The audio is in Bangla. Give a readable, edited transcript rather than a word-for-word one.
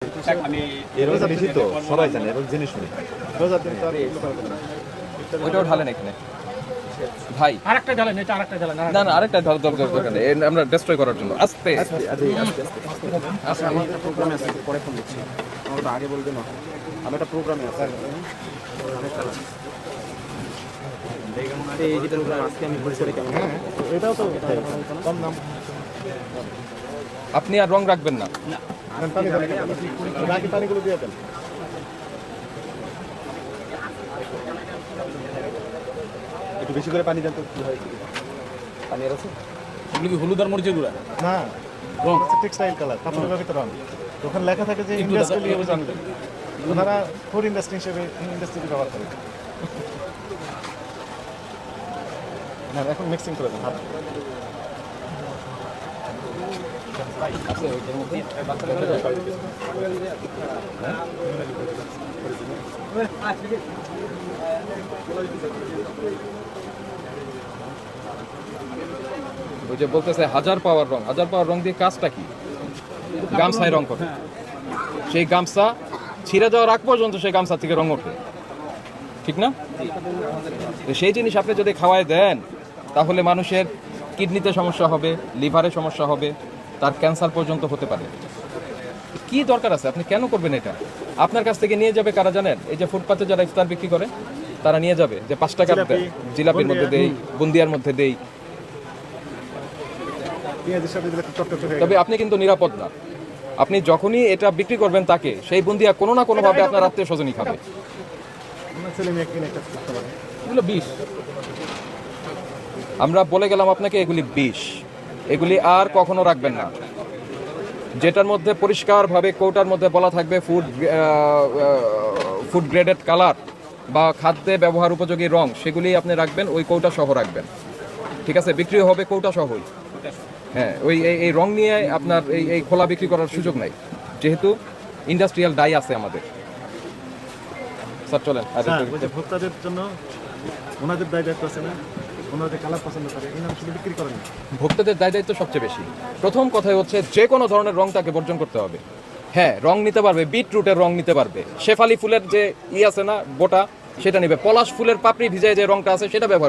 আমি রোজা নিষিদ্ধ সবাই জানে এবং জেনে শুনে রোজার দিন তো আর এগুলো করা যাবে না। ওইটাও ঢালেন এখানে ভাই। আরেকটা ঢালেন, এটা আরেকটা ঢালেন। না না, আরেকটা ঢাল দরকার নেই, আমরা ডিস্ট্রয় করার জন্য। আস্তে আচ্ছা আমার একটা প্রোগ্রামে আছে, পরে ফোন দিচ্ছি। আমার তো আগে বলবে না, আমি একটা প্রোগ্রামে আছে। এই যে প্রোগ্রাম আজকে আমি ভুল করে কেমন এটাও তো কম দাম। আপনি আর রং রাখবেন না। বাকি পানিগুলো দিয়ে দেন। একটু বেশি করে পানি দেন তো কি হয়। পানি আর আছে? এগুলো কি হলুদ আর মরিচের গুঁড়া? না, রং টেক্সটাইল কালার, কাপড়ের ভিতরে রং। ওখানে লেখা থাকে যে ইন্ডাস্ট্রিয়াল ইউজ অনলি। ওনারা ফুড ইন্ডাস্ট্রি হিসেবে ইন্ডাস্ট্রি ব্যবহার করে। না, এখন মিক্সিং করে দেন। ওই যে বলতেছে হাজার পাওয়ার রং দিয়ে কাজটা কি? গামছায় রং করে, সেই গামছা ছিঁড়ে যাওয়ার আগ পর্যন্ত সেই গামছা থেকে রং ওঠে, ঠিক না? তো সেই জিনিস আপনি যদি খাওয়ায় দেন তাহলে মানুষের কিডনিতে সমস্যা হবে, লিভারে সমস্যা হবে, তার ক্যান্সার পর্যন্ত হতে পারে। কি দরকার আছে? আপনি কেন করবেন এটা? আপনার কাছ থেকে নিয়ে যাবে কারা জানেন? এই যে ফুটপাতে যারা ইফতার বিক্রি করে তারা নিয়ে যাবে যে 5 টাকা দেন, জিলাপির মধ্যে দেই, বুন্দিয়ার মধ্যে দেই। পেঁয়াজের সাথে দিলে চটচট হয়ে তবে আপনি কিন্তু নিরাপদ না। আপনি যখনই এটা বিক্রি করবেন তাকে সেই বুন্দিয়া কোনো না কোনোভাবে আপনার আত্মীয় স্বজনই খাবে। আপনার ছেলে মেয়ে কিনে একটা করতে পারে। এগুলো বিষ। আমরা বলে গেলাম আপনাকে এগুলি বিষ, এগুলি আর কখনো রাখবেন না। যেটার মধ্যে পরিষ্কারভাবে কৌটার মধ্যে বলা থাকবে ফুড গ্রেডেড কালার বা খাদ্যে ব্যবহার উপযোগী রং, সেগুলি আপনি রাখবেন, ওই কৌটা সহ রাখবেন, ঠিক আছে? বিক্রি হবে কৌটা সহই। হ্যাঁ, ওই এই রং নিয়ে আপনার এই খোলা বিক্রি করার সুযোগ নাই, যেহেতু ইন্ডাস্ট্রিয়াল ডাই আছে আমাদের। স্যার চলেন। স্যার, ওই যে ভোক্তাদের জন্য ওনাদের দায় দায়িত্ব আছে না? ওনারা যে কালার পছন্দ করে এই নাম শুধু বিক্রি করেন না। ভোক্তাদের দায় দায়িত্ব সবচেয়ে বেশি। প্রথম কথাই হচ্ছে যে কোনো ধরনের রং তাকে বর্জন করতে হবে। হ্যাঁ, রং নিতে পারবে, বিটরুটের রং নিতে পারবে, শেফালি ফুলের যে আছে না বোটা, সেটা নেবে, পলাশ ফুলের পাপড়ি ভিজায় যে রংটা আছে সেটা ব্যবহার